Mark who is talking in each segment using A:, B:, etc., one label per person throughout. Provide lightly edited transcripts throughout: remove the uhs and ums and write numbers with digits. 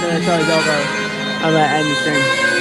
A: the show is over, I'm gonna end the stream.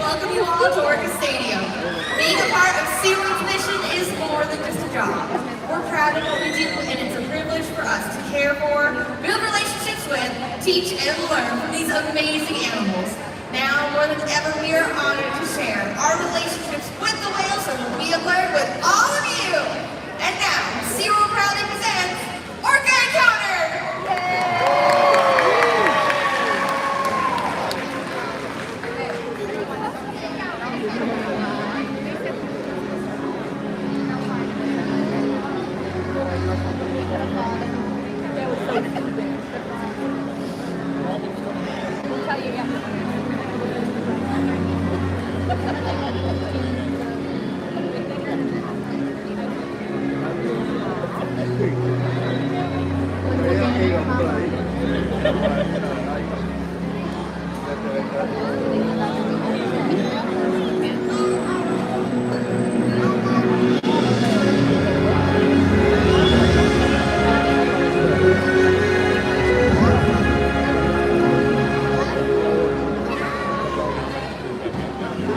B: welcome you all to Orca Stadium. Being a part of SeaWorld's mission is more than just a job. We're proud of what we do, and it's a privilege for us to care for, build relationships with, teach, and learn from these amazing animals. Now, more than ever, we are honored to share our relationships with the whales and what we have learned with all of you. And now, SeaWorld proudly presents Orca Encounter! Yay!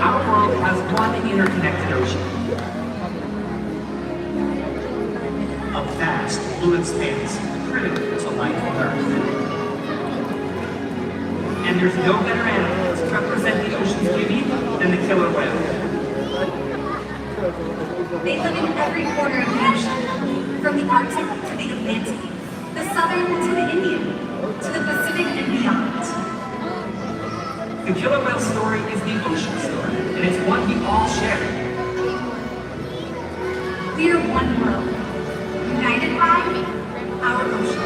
C: Our world has one interconnected ocean. A vast blue expanse critical to life on Earth. And there's no better animal to represent the ocean's beauty than the killer whale.
B: They live in every corner of the ocean, from the Arctic to the Atlantic, the Southern to the Indian, to the Pacific and beyond.
C: The killer whale story is the ocean story, and it's one we all share.
B: We are one world, united by our ocean.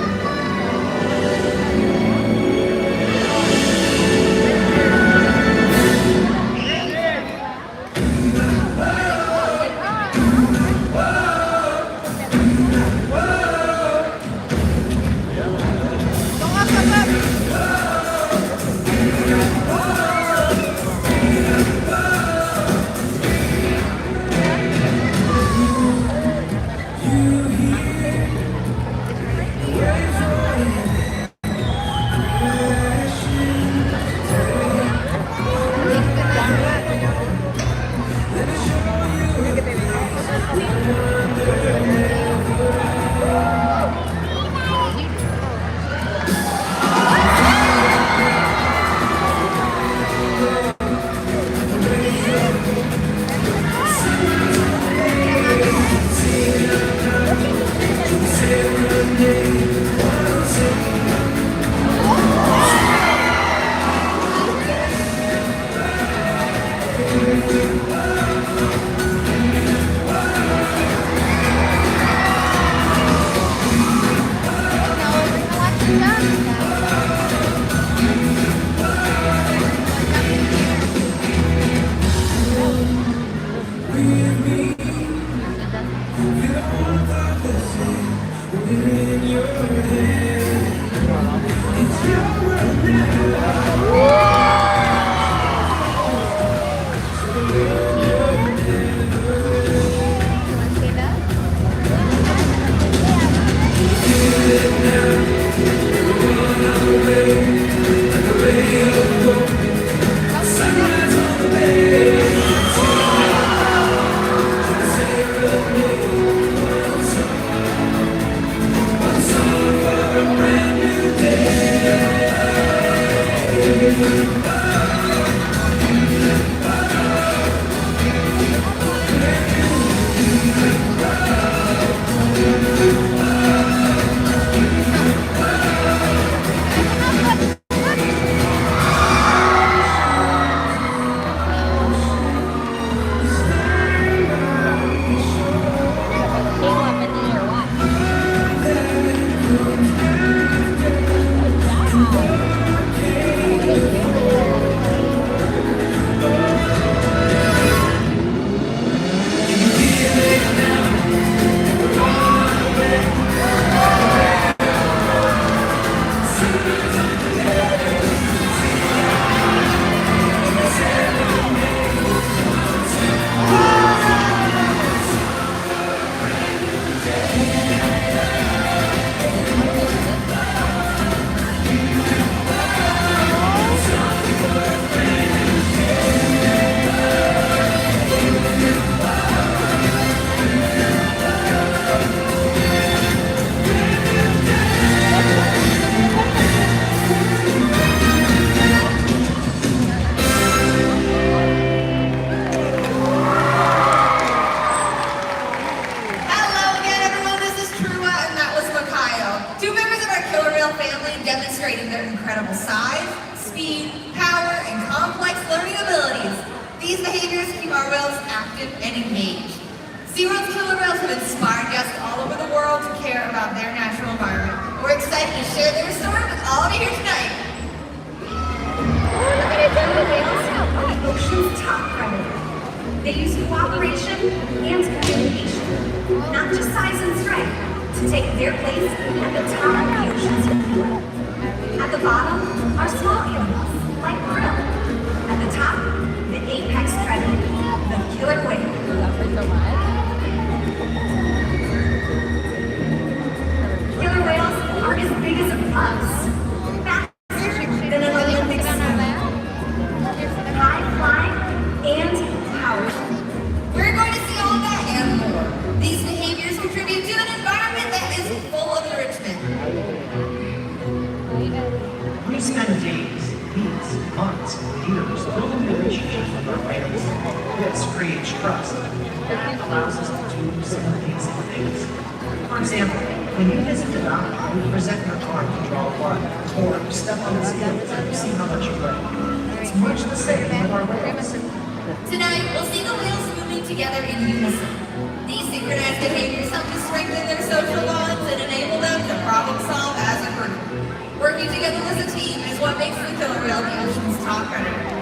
B: Demonstrating their incredible size, speed, power, and complex learning abilities. These behaviors keep our whales active and engaged. SeaWorld's killer whales have inspired guests all over the world to care about their natural environment. We're excited to share their story with all of you here tonight.
D: Killer whales are the ocean's top predator. They use cooperation and communication, not just size and strength, to take their place at the top of the ocean's floor. At the bottom are small animals, like krill. At the top, the apex predator, the killer whale. Killer whales are as big as a bus, faster than an Olympic swimmer, high flying and
C: our whales. This creates trust. That allows us to do some amazing things. For example, when you visit the dock, you present your card to draw blood, or step on the scales and see how much you weigh. It's much the same with our whales.
B: Tonight, we'll see the whales moving together in unison. These synchronized behaviors help to strengthen their social bonds and enable them to problem solve as a group. Working together as a team is what makes the killer whale the ocean's top predator.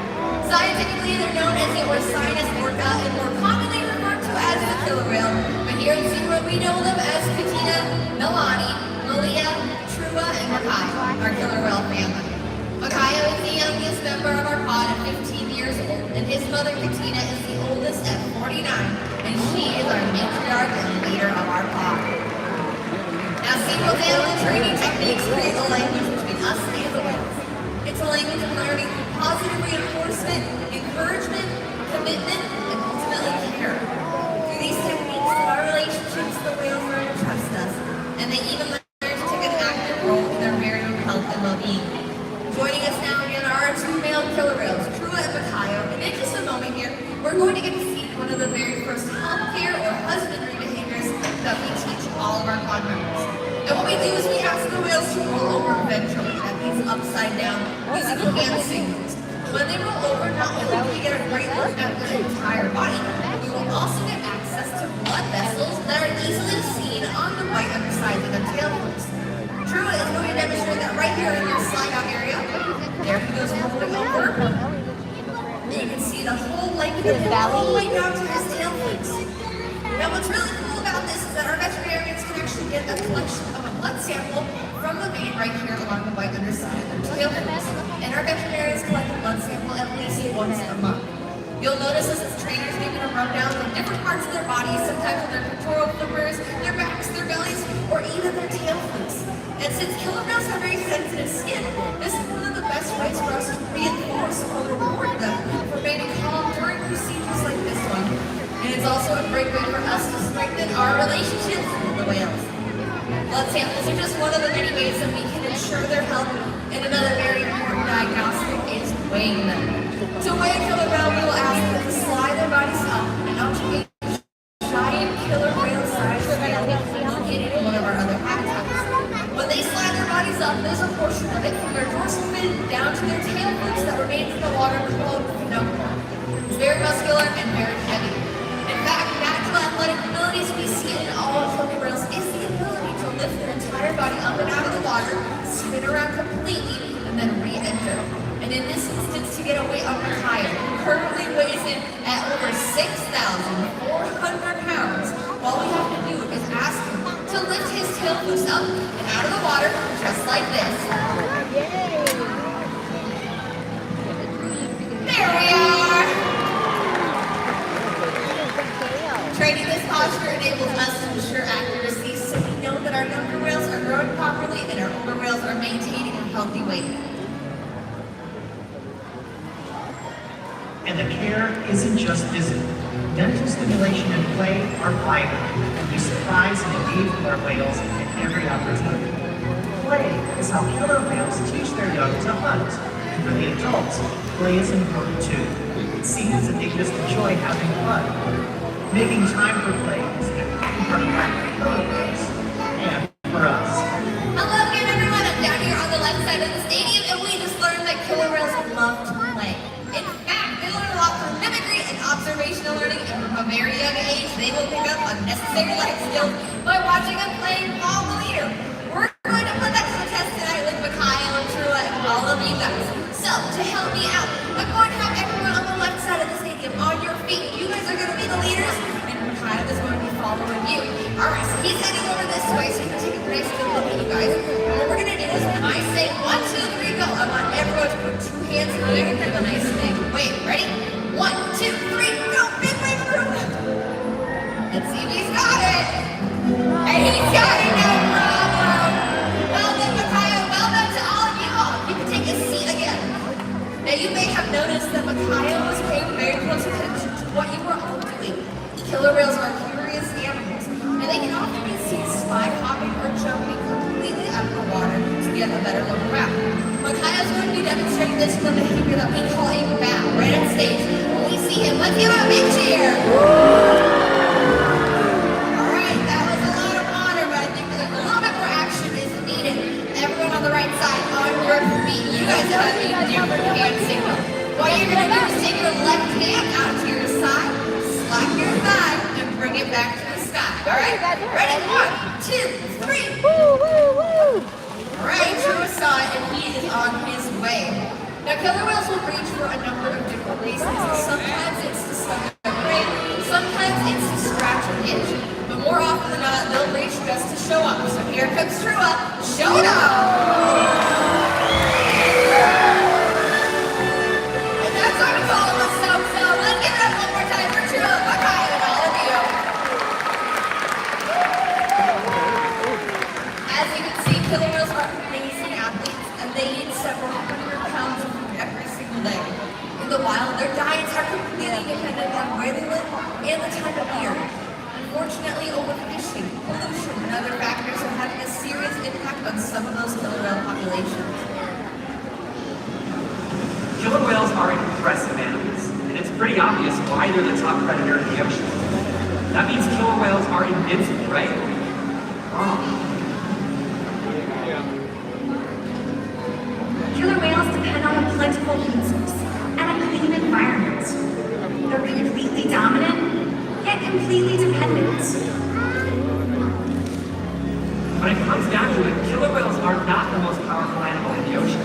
B: Scientifically, they're known as the Orcinus orca and more commonly referred to as the killer whale, but here in SeaWorld we know them as Katina, Melani, Malia, Trua, and Makayo, our killer whale family. Makayo is the youngest member of our pod at 15 years old, and his mother Katina is the oldest at 49, and she is our matriarch and leader of our pod. Now, SeaWorld's animal training techniques create a language between us and the whales. It's a language of learning positive reinforcement, encouragement, commitment, and ultimately care. Through these techniques in our relationships, the whales learn to trust us, and they even learn to take an active role in their very own health and well-being. Joining us now again are our two male killer whales, Trua and Makayo, and in just a moment here, we're going to get to see one of the very first healthcare or husbandry behaviors that we teach all of our pod members. And what we do is we ask the whales to roll over ventrally, that means upside down, using hand signals. When they roll over, not only do we get a great look at their entire body, we will also get access to blood vessels that are easily seen on the white undersides of their tail fins. Trua is going to demonstrate that right here in your slide out area. There he goes rolling over. And you can see the whole length of the all the way down to his tail fins. Now what's really cool about this is that our veterinarians can actually get a collection of a blood sample from the vein right here along the white underside of their tail fins. And our veterinarians collect a blood sample at least once a month. You'll notice this as trainers giving a rundown of different parts of their bodies, sometimes with their pectoral flippers, their backs, their bellies, or even their tail fins. And since killer whales have very sensitive skin, this is one of the best ways for us to reinforce or reward them for remaining calm during procedures like this one. And it's also a great way for us to strengthen our relationships with the whales. Blood samples are just one of the many ways that we can ensure their health, and another very important diagnostic is weighing them. To weigh a killer whale, we will ask them to slide their bodies up and onto a giant killer whale-sized scale located in one of our other habitats. When they slide their bodies up, there's a portion of it from their dorsal fin down to their tail fins that remains in the water called the penumbra. It's very muscular and very heavy. In fact, natural athletic abilities we see in all of killer whales is the ability to lift their entire body up and out of the water, spin around completely, and then re-enter. And in this instance, to get a weight on Makayo, who currently weighs in at over 6,400 pounds, all we have to do is ask him to lift his tail fins up and out of the water, just like this. There we are! Training this posture enables us to ensure accuracy, so we know that our younger whales are growing properly and our older whales are maintaining a healthy weight.
C: And the care isn't just physical. Mental stimulation and play are vital. We surprise and engage with our whales at every opportunity. Play is how killer whales teach their young to hunt. And for the adults, play is important too. It seems that they just enjoy having fun. Making time for play is an important part of life for killer whales. And for us.
B: Hello again, everyone. I'm down here on the left side of the stadium, and we just learned that killer whales love to play. In fact, they learn a lot from mimicry and observational learning, and from a very young age, they will pick up unnecessary life skills by watching and playing follow the leader. We're going to put that to the test tonight with Makayo and Trua and all of you guys. So, to help me out, I'm going to have everyone on the left side of the stadium on your feet. You guys are going to be the leaders, and Makayo is going to be following you. Alright, so he's heading over this way, so you can take a nice good look at you guys. And what we're going to do is when I say 1, 2, 3, go, I want everyone to put 2 hands in the air and give a nice big wave. Ready? 1, 2, 3, go! Big wave through! Let's see if he's got it! And he's got it, no problem! Well done, Makayo. Well done to all of you all. You can take a seat again. Now you may have noticed that Makayo was paying very close attention to what you were all doing. Killer whales are curious animals, and they can often be seen spy hopping or jumping completely out of the water to get a better look around. Makayo is going to be demonstrating this with a behavior that we call a bow right on stage. see him. Let's give him a big cheer. Alright, that was a lot of water, but I think that a little bit more action is needed. Everyone on the right side, on your feet. You guys have a different hand signal. What you're going to do is take your left hand out to your side, slap your thigh, and bring it back to the sky. Alright? Ready? 1, 2, 3. Alright, True saw it, and he is on his way. Now, killer whales will reach for a number of different reasons. Sometimes it's to suck a prey, sometimes it's to scratch an itch, but more often than not, they'll reach just to show up. So here comes Trua, showing up! And that's what we call him a so-so. Let's give it up one more time for Trua. Bye-bye and all of you. As you can see, killer whales are amazing athletes, and they eat several hundred pounds of food every single day. In the wild, their diets are completely dependent on where they live and the time of year. Unfortunately, overfishing, pollution, and other factors are having a serious impact on some of those killer whale populations.
E: Killer whales are impressive animals, and it's pretty obvious why they're the top predator in the ocean. That means killer whales are invincible, right? Wrong.
D: Killer whales depend on a plentiful food source and a clean environment. They're completely dominant, yet completely dependent.
E: When it comes down to it, killer whales are not the most powerful animal in the ocean.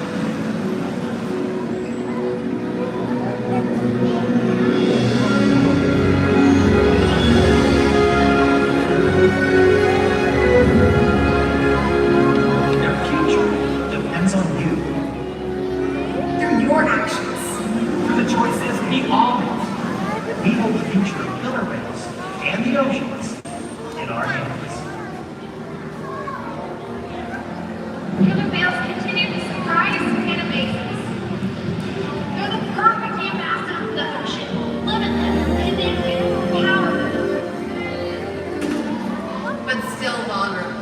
C: Their future depends on you.
D: Through your actions.
E: Through the choices we all make,
C: We hold the future of killer whales and the oceans in our hands.
F: Killer whales continue to surprise and amaze us. They're the perfect ambassador of the ocean, limitless, connected, powerful.
B: But still vulnerable.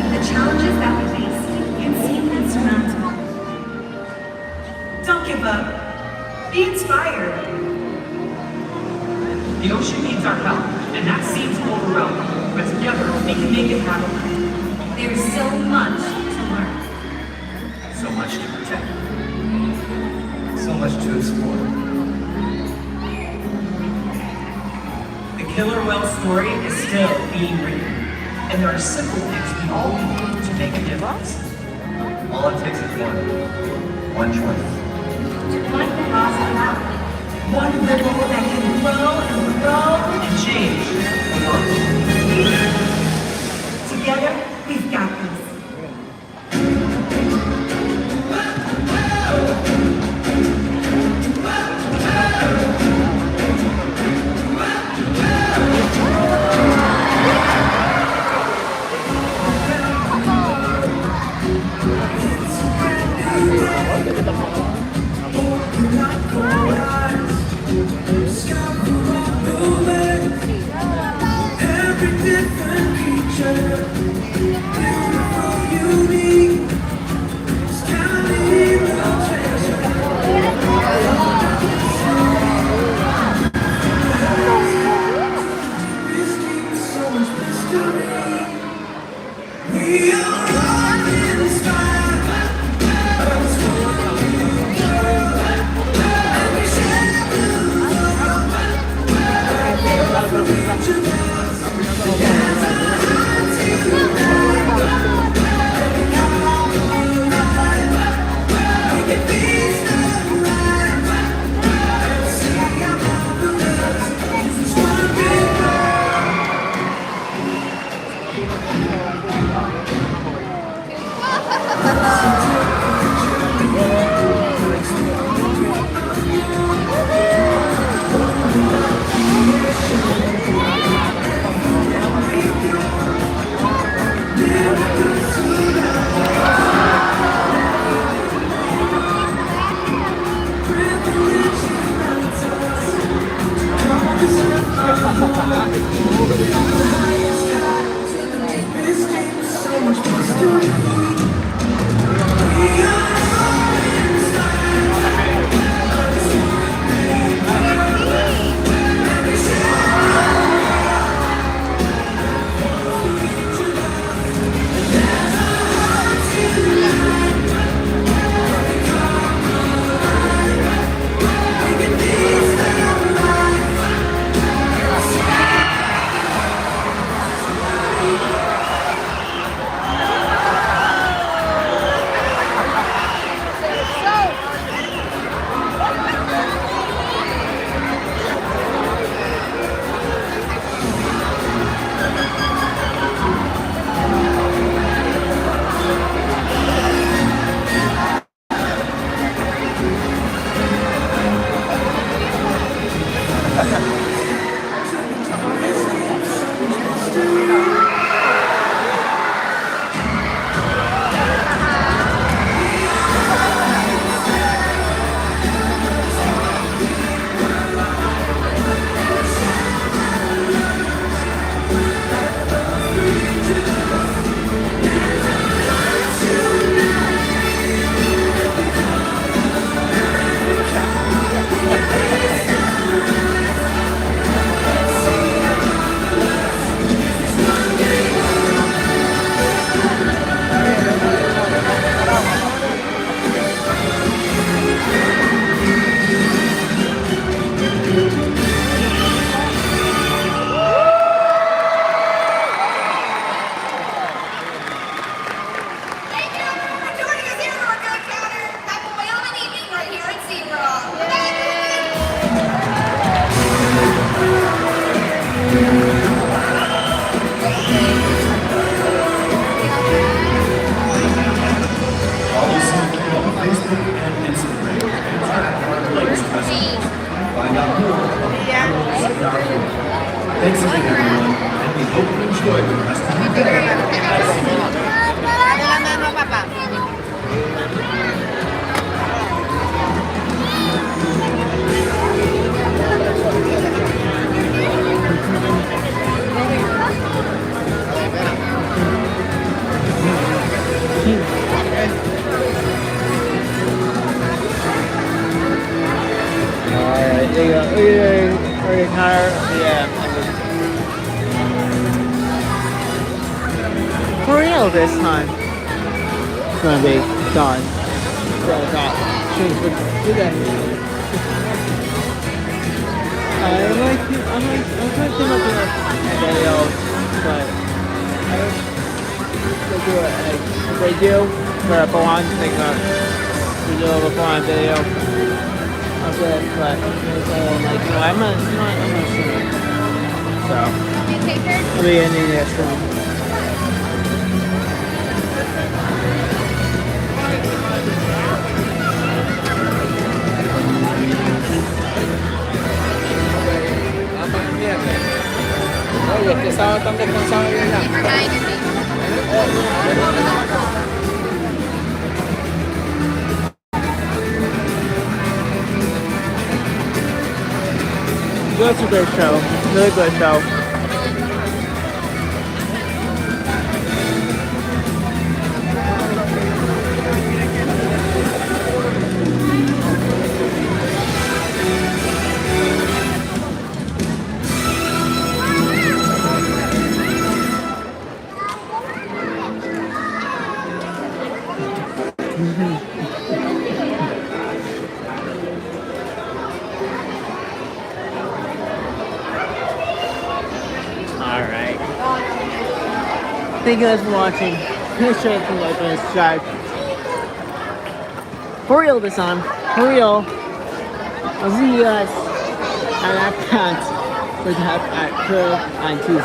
D: The challenges that we face can seem insurmountable.
G: Don't give up. Be inspired.
E: the ocean needs our help, and that seems overwhelming. But together, we can make it happen.
D: There's so much to learn.
C: So much to protect. So much to explore.
G: The killer whale story is still being written.
C: And there are simple things we all can do to make a difference. All it takes is one choice.
D: To find the positive outcome.
G: One ripple that can grow and grow.
C: And change the world.
G: Together, we've got this.
A: There you go. Orca Encounter. Yeah. For real this time. It's gonna be done. So that change for today. I'm trying to come up with a video, but I don't do it like if they do for a full-on thing, we do a full-on video of it, but like, I'm not sure. So I'll be ending this one. Oye, este sábado están descansados bien lang. That's a great show. Really good show. Alright. Thank you guys for watching. Make sure to like and subscribe. For real this time. For real. I'll see you guys at that pants with that at Curve on Tuesday.